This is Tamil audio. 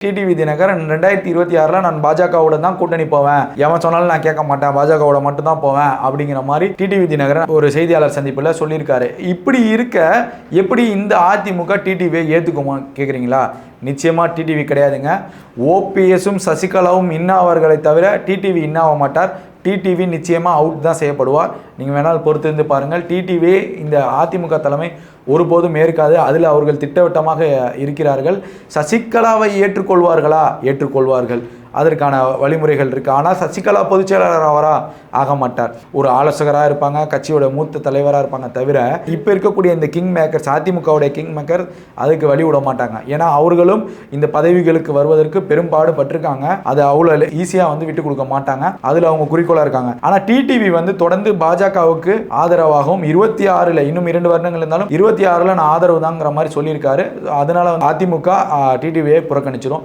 டிடிவி தினகரன் 2026 நான் பாஜகவோட தான் கூட்டணி போவேன், எவன் சொன்னாலும் நான் கேட்க மாட்டேன், பாஜகவோட மட்டும் தான் போவேன் அப்படிங்கிற மாதிரி டிடிவி தினகரன் ஒரு செய்தியாளர் சந்திப்பில் சொல்லியிருக்காரு. இப்படி இருக்க எப்படி இந்த அதிமுக டிடிவியை ஏற்றுக்குமா கேட்குறீங்களா? நிச்சயமா டிடிவி கிடையாதுங்க. ஓபிஎஸும் சசிகலாவும் இன்னாவர்களை தவிர டிடிவி இன்னாக மாட்டார். டிடிவி நிச்சயமாக அவுட் தான் செய்யப்படுவார். நீங்கள் வேணால் பொறுத்திருந்து பாருங்கள். டிடிவி இந்த அதிமுக தலைமை ஒருபோதும் ஏற்காது. அதில் அவர்கள் திட்டவட்டமாக இருக்கிறார்கள். சசிகலாவை ஏற்றுக்கொள்வார்களா? ஏற்றுக்கொள்வார்கள். அதற்கான வழிமுறைகள் இருக்குது. ஆனால் சசிகலா பொதுச் செயலாளராக ஆக மாட்டார். ஒரு ஆலோசகராக இருப்பாங்க, கட்சியோட மூத்த தலைவராக இருப்பாங்க. தவிர இப்போ இருக்கக்கூடிய இந்த கிங் மேக்கர்ஸ், அதிமுகவுடைய கிங் மேக்கர் அதுக்கு வழி விட மாட்டாங்க. ஏன்னா அவர்களும் இந்த பதவிகளுக்கு வருவதற்கு பெரும்பாடு பட்டிருக்காங்க. அதை அவ்வளோ ஈஸியாக விட்டு கொடுக்க மாட்டாங்க. அதில் அவங்க குறிக்கோளாக இருக்காங்க. ஆனால் டிடிவி தொடர்ந்து பாஜகவுக்கு ஆதரவாகவும் 26 இன்னும் 2 வருடங்கள் இருந்தாலும் 26 நான் ஆதரவு தாங்கிற மாதிரி சொல்லியிருக்காரு. அதனால அதிமுக டிடிவியை புறக்கணிச்சிடும்.